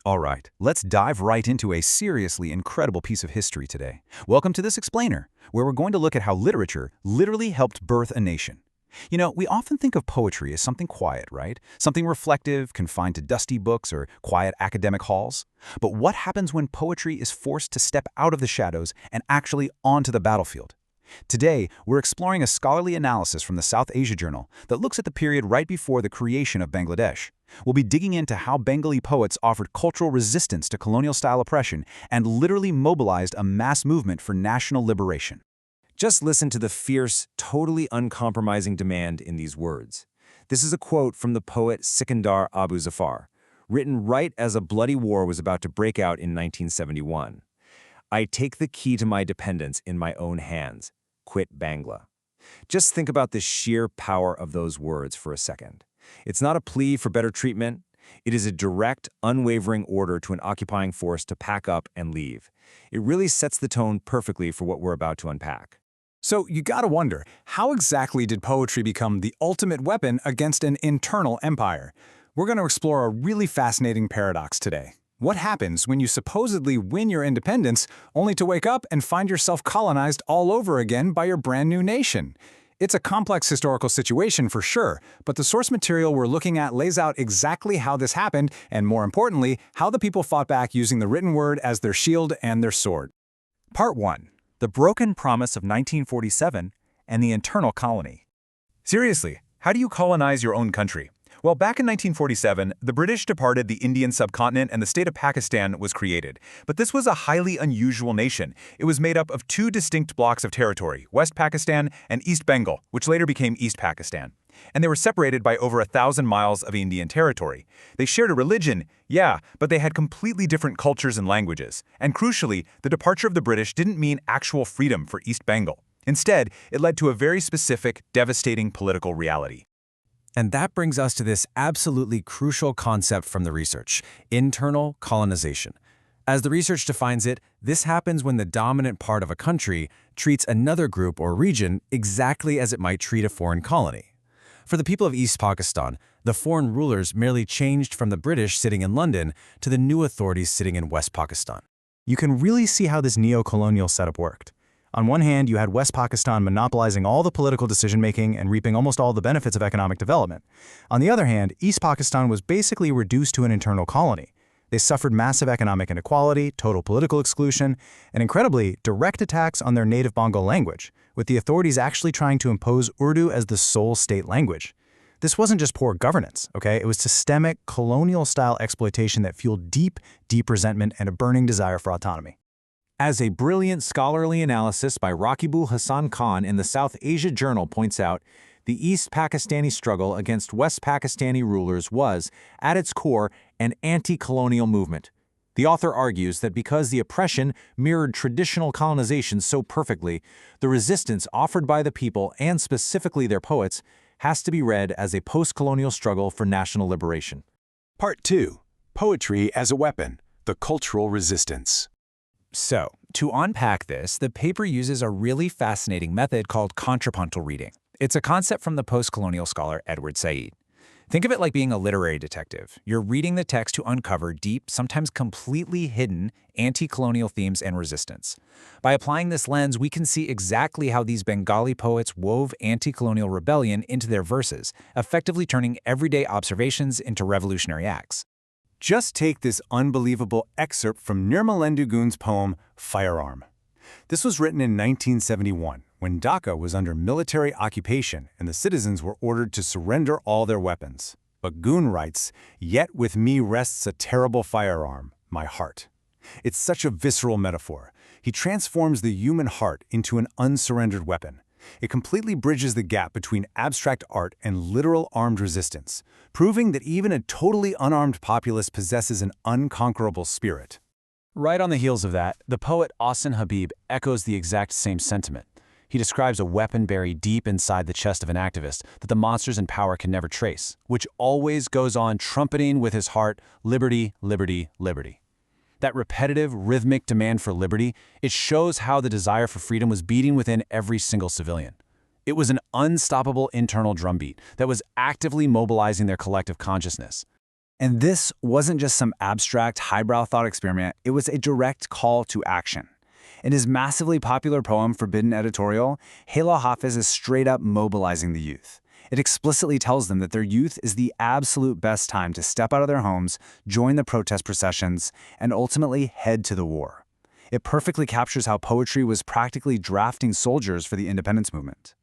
All right, let's dive right into a seriously incredible piece of history today. Welcome to This Explainer, where we're going to look at how literature literally helped birth a nation. You know, we often think of poetry as something quiet, right? Something reflective, confined to dusty books or quiet academic halls. But what happens when poetry is forced to step out of the shadows and actually onto the battlefield? Today, we're exploring a scholarly analysis from the South Asia Journal that looks at the period right before the creation of Bangladesh. We'll be digging into how Bengali poets offered cultural resistance to colonial-style oppression and literally mobilized a mass movement for national liberation. Just listen to the fierce, totally uncompromising demand in these words. This is a quote from the poet Sikandar Abu Zafar, written right as a bloody war was about to break out in 1971. "I take the key to my dependence in my own hands. Quit Bangla." Just think about the sheer power of those words for a second. It's not a plea for better treatment. It is a direct, unwavering order to an occupying force to pack up and leave. It really sets the tone perfectly for what we're about to unpack. So you gotta wonder, how exactly did poetry become the ultimate weapon against an internal empire? We're gonna explore a really fascinating paradox today. What happens when you supposedly win your independence, only to wake up and find yourself colonized all over again by your brand new nation? It's a complex historical situation for sure, but the source material we're looking at lays out exactly how this happened, and more importantly, how the people fought back using the written word as their shield and their sword. Part 1. The Broken Promise of 1947 and the Internal Colony. Seriously, how do you colonize your own country? Well, back in 1947, the British departed the Indian subcontinent and the state of Pakistan was created. But this was a highly unusual nation. It was made up of two distinct blocks of territory, West Pakistan and East Bengal, which later became East Pakistan. And they were separated by over 1,000 miles of Indian territory. They shared a religion, yeah, but they had completely different cultures and languages. And crucially, the departure of the British didn't mean actual freedom for East Bengal. Instead, it led to a very specific, devastating political reality. And that brings us to this absolutely crucial concept from the research: internal colonization. As the research defines it, this happens when the dominant part of a country treats another group or region exactly as it might treat a foreign colony. For the people of East Pakistan, the foreign rulers merely changed from the British sitting in London to the new authorities sitting in West Pakistan. You can really see how this neo-colonial setup worked. On one hand, you had West Pakistan monopolizing all the political decision-making and reaping almost all the benefits of economic development. On the other hand, East Pakistan was basically reduced to an internal colony. They suffered massive economic inequality, total political exclusion, and incredibly, direct attacks on their native Bengal language, with the authorities actually trying to impose Urdu as the sole state language. This wasn't just poor governance, okay? It was systemic, colonial-style exploitation that fueled deep, deep resentment and a burning desire for autonomy. As a brilliant scholarly analysis by Rakibul Hassan Khan in the South Asia Journal points out, the East Pakistani struggle against West Pakistani rulers was, at its core, an anti-colonial movement. The author argues that because the oppression mirrored traditional colonization so perfectly, the resistance offered by the people, and specifically their poets, has to be read as a post-colonial struggle for national liberation. Part 2. Poetry as a Weapon: The Cultural Resistance. So, to unpack this, the paper uses a really fascinating method called contrapuntal reading. It's a concept from the post-colonial scholar Edward Said. Think of it like being a literary detective. You're reading the text to uncover deep, sometimes completely hidden, anti-colonial themes and resistance. By applying this lens, we can see exactly how these Bengali poets wove anti-colonial rebellion into their verses, effectively turning everyday observations into revolutionary acts. Just take this unbelievable excerpt from Nirmalendu Gun's poem, Firearm. This was written in 1971, when Dhaka was under military occupation and the citizens were ordered to surrender all their weapons. But Gun writes, "Yet with me rests a terrible firearm, my heart." It's such a visceral metaphor. He transforms the human heart into an unsurrendered weapon. It completely bridges the gap between abstract art and literal armed resistance, proving that even a totally unarmed populace possesses an unconquerable spirit. Right on the heels of that, the poet Ahsan Habib echoes the exact same sentiment. He describes a weapon buried deep inside the chest of an activist that the monsters in power can never trace, which always goes on trumpeting with his heart, "Liberty, liberty, liberty." That repetitive, rhythmic demand for liberty, it shows how the desire for freedom was beating within every single civilian. It was an unstoppable internal drumbeat that was actively mobilizing their collective consciousness. And this wasn't just some abstract, highbrow thought experiment, it was a direct call to action. In his massively popular poem, Forbidden Editorial, Hala Hafiz is straight up mobilizing the youth. It explicitly tells them that their youth is the absolute best time to step out of their homes, join the protest processions, and ultimately head to the war. It perfectly captures how poetry was practically drafting soldiers for the independence movement.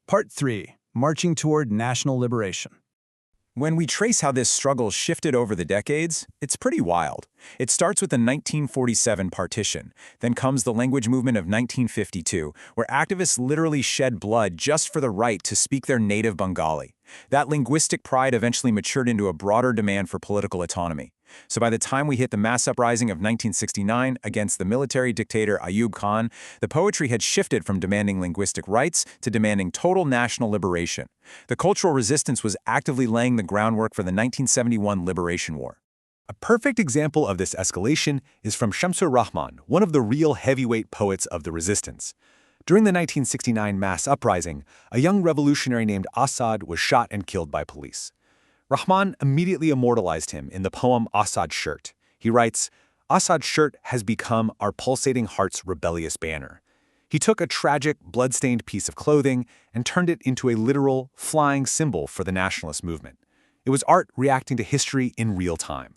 Part 3. Marching Toward National Liberation. When we trace how this struggle shifted over the decades, it's pretty wild. It starts with the 1947 partition, then comes the language movement of 1952, where activists literally shed blood just for the right to speak their native Bengali. That linguistic pride eventually matured into a broader demand for political autonomy. So by the time we hit the mass uprising of 1969 against the military dictator Ayub Khan, the poetry had shifted from demanding linguistic rights to demanding total national liberation. The cultural resistance was actively laying the groundwork for the 1971 Liberation War. A perfect example of this escalation is from Shamsur Rahman, one of the real heavyweight poets of the resistance. During the 1969 mass uprising, a young revolutionary named Assad was shot and killed by police. Rahman immediately immortalized him in the poem Assad's Shirt. He writes, "Assad's shirt has become our pulsating heart's rebellious banner." He took a tragic, blood-stained piece of clothing and turned it into a literal, flying symbol for the nationalist movement. It was art reacting to history in real time.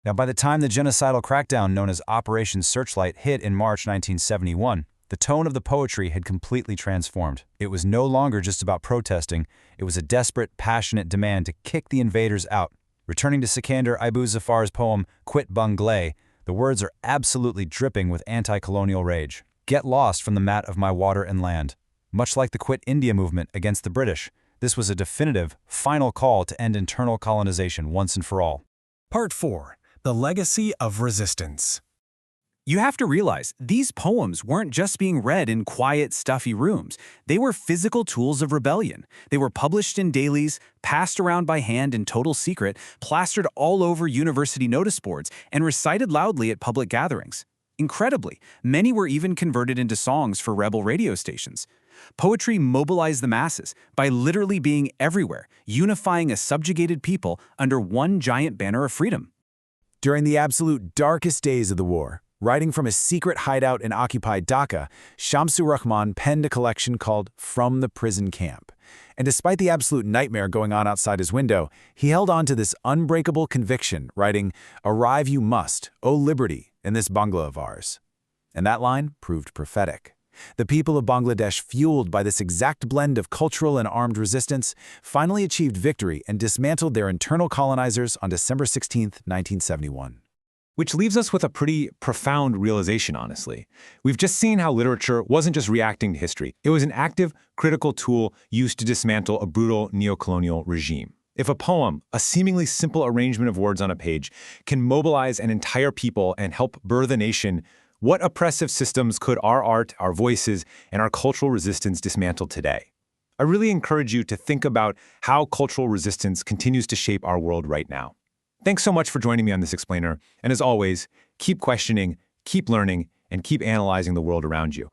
Now, by the time the genocidal crackdown known as Operation Searchlight hit in March 1971, the tone of the poetry had completely transformed. It was no longer just about protesting, it was a desperate, passionate demand to kick the invaders out. Returning to Sikandar Abu Zafar's poem, Quit Banglay, the words are absolutely dripping with anti-colonial rage. Get lost from the mat of my water and land. Much like the Quit India movement against the British, this was a definitive, final call to end internal colonization once and for all. Part 4. The Legacy of Resistance. You have to realize, these poems weren't just being read in quiet, stuffy rooms. They were physical tools of rebellion. They were published in dailies, passed around by hand in total secret, plastered all over university notice boards, and recited loudly at public gatherings. Incredibly, many were even converted into songs for rebel radio stations. Poetry mobilized the masses by literally being everywhere, unifying a subjugated people under one giant banner of freedom. During the absolute darkest days of the war, writing from a secret hideout in occupied Dhaka, Shamsur Rahman penned a collection called From the Prison Camp. And despite the absolute nightmare going on outside his window, he held on to this unbreakable conviction, writing, "Arrive you must, O liberty, in this Bangla of ours." And that line proved prophetic. The people of Bangladesh, fueled by this exact blend of cultural and armed resistance, finally achieved victory and dismantled their internal colonizers on December 16, 1971. Which leaves us with a pretty profound realization, honestly. We've just seen how literature wasn't just reacting to history. It was an active, critical tool used to dismantle a brutal neocolonial regime. If a poem, a seemingly simple arrangement of words on a page, can mobilize an entire people and help birth a nation, what oppressive systems could our art, our voices, and our cultural resistance dismantle today? I really encourage you to think about how cultural resistance continues to shape our world right now. Thanks so much for joining me on this explainer, and as always, keep questioning, keep learning, and keep analyzing the world around you.